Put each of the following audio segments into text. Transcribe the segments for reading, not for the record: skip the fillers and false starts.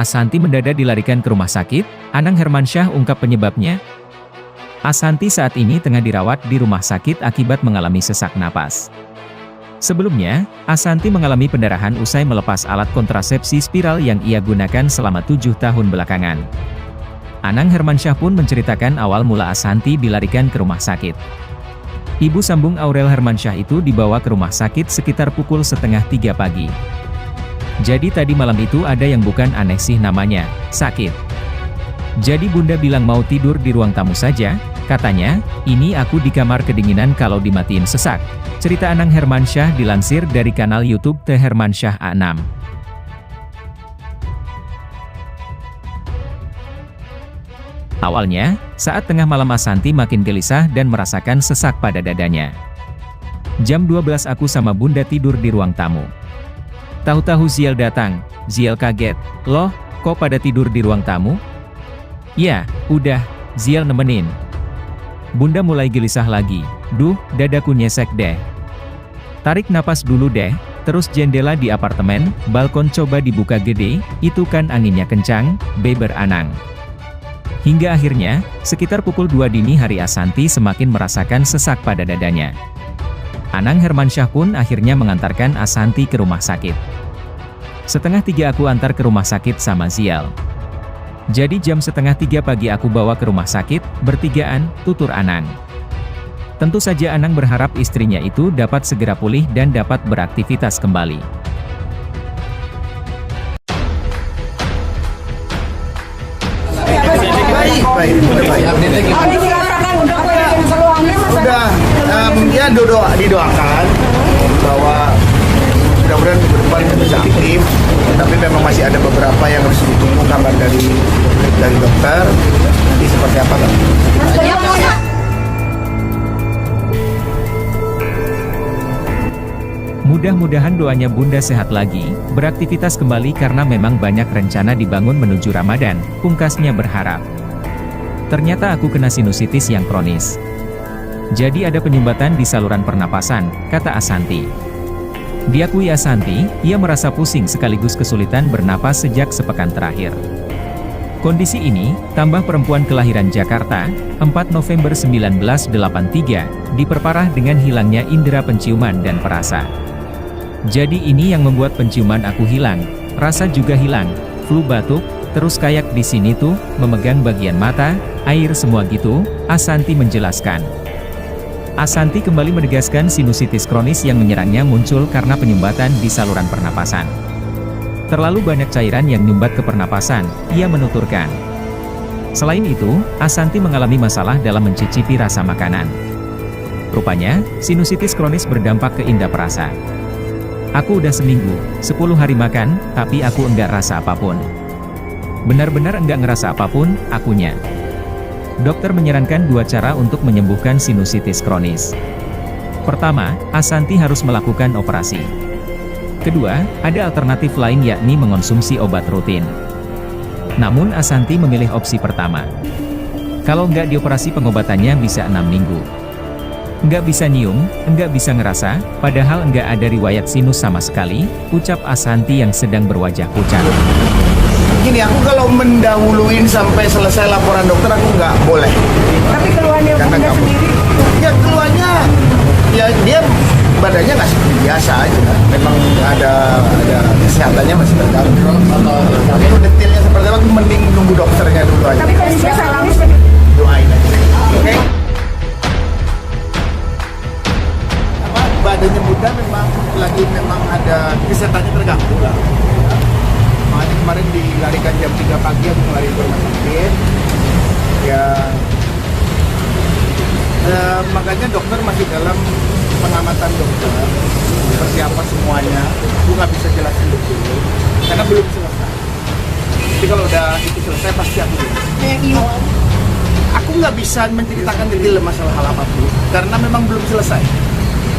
Asanti mendadak dilarikan ke rumah sakit, Anang Hermansyah ungkap penyebabnya. Asanti saat ini tengah dirawat di rumah sakit akibat mengalami sesak napas. Sebelumnya, Asanti mengalami pendarahan usai melepas alat kontrasepsi spiral yang ia gunakan selama 7 tahun belakangan. Anang Hermansyah pun menceritakan awal mula Asanti dilarikan ke rumah sakit. Ibu sambung Aurel Hermansyah itu dibawa ke rumah sakit sekitar pukul 2:30 pagi. Jadi tadi malam itu ada yang bukan aneh sih namanya, sakit. Jadi bunda bilang mau tidur di ruang tamu saja, katanya, ini aku di kamar kedinginan kalau dimatiin sesak. Cerita Anang Hermansyah dilansir dari kanal YouTube The Hermansyah A6. Awalnya, saat tengah malam Asanti makin gelisah dan merasakan sesak pada dadanya. Jam 12 aku sama bunda tidur di ruang tamu. Tahu-tahu Ziel datang, Ziel kaget, loh, kok pada tidur di ruang tamu? Ya, udah, Ziel nemenin. Bunda mulai gelisah lagi, duh, dadaku nyesek deh. Tarik napas dulu deh, terus jendela di apartemen, balkon coba dibuka gede, itu kan anginnya kencang, beber Anang. Hingga akhirnya, sekitar pukul 2 dini hari Asanti semakin merasakan sesak pada dadanya. Anang Hermansyah pun akhirnya mengantarkan Asanti ke rumah sakit. 2:30 aku antar ke rumah sakit sama Ziel. Jadi jam 2:30 pagi aku bawa ke rumah sakit, bertigaan, tutur Anang. Tentu saja Anang berharap istrinya itu dapat segera pulih dan dapat beraktivitas kembali. Udah, didoakan bahwa mudah-mudahan minggu depan bisa aktif, tapi memang masih ada beberapa yang harus ditunggu kabar dari dokter. Jadi seperti apa kan? Mudah-mudahan doanya bunda sehat lagi, beraktivitas kembali karena memang banyak rencana dibangun menuju Ramadan, pungkasnya berharap. Ternyata aku kena sinusitis yang kronis. Jadi ada penyumbatan di saluran pernapasan, kata Asanti. Diakui Asanti, ia merasa pusing sekaligus kesulitan bernapas sejak sepekan terakhir. Kondisi ini, tambah perempuan kelahiran Jakarta, 4 November 1983, diperparah dengan hilangnya indera penciuman dan perasa. Jadi ini yang membuat penciuman aku hilang, rasa juga hilang, flu batuk, terus kayak di sini tuh, memegang bagian mata, air semua gitu, Asanti menjelaskan. Asanti kembali menegaskan sinusitis kronis yang menyerangnya muncul karena penyumbatan di saluran pernapasan. Terlalu banyak cairan yang nyumbat ke pernapasan, ia menuturkan. Selain itu, Asanti mengalami masalah dalam mencicipi rasa makanan. Rupanya, sinusitis kronis berdampak ke indera perasa. Aku udah seminggu, 10 hari makan, tapi aku enggak rasa apapun. Benar-benar enggak ngerasa apapun, akunya. Dokter menyarankan 2 cara untuk menyembuhkan sinusitis kronis. Pertama, Asanti harus melakukan operasi. Kedua, ada alternatif lain yakni mengonsumsi obat rutin. Namun Asanti memilih opsi pertama. Kalau nggak dioperasi pengobatannya bisa 6 minggu. Nggak bisa nyium, nggak bisa ngerasa, padahal nggak ada riwayat sinus sama sekali, ucap Asanti yang sedang berwajah pucat. Gini, aku kalau mendahuluin sampai selesai laporan dokter aku nggak boleh. Tapi keluhannya bunda sendiri? Ya keluhannya, ya dia badannya nggak seperti biasa aja. Memang ada kesehatannya masih terganggu. Kalau detailnya seperti apa, mending nunggu dokternya dulu aja. Tapi kalau biasa alami doain aja. Oke? Badannya bunda memang ada kesehatannya terganggu lah. Makanya kemarin dilarikan jam 3 pagi aku lari ke rumah sakit. Makanya dokter masih dalam pengamatan dokter seperti apa semuanya. Aku nggak bisa jelasin dulu karena belum selesai. Jadi kalau udah itu selesai pasti aku bilang. Aku nggak bisa menceritakan detail masalah hal apapun karena memang belum selesai.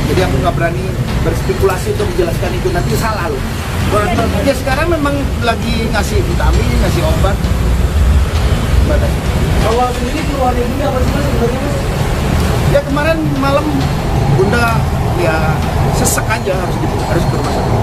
Jadi aku nggak berani berspekulasi untuk menjelaskan itu, nanti salah loh. Ya sekarang memang lagi ngasih vitamin, ngasih obat. Kalau sendiri keluarnya bunda apa sih mas sebenarnya mas? Ya kemarin malam bunda ya sesek aja harus ke rumah sakit.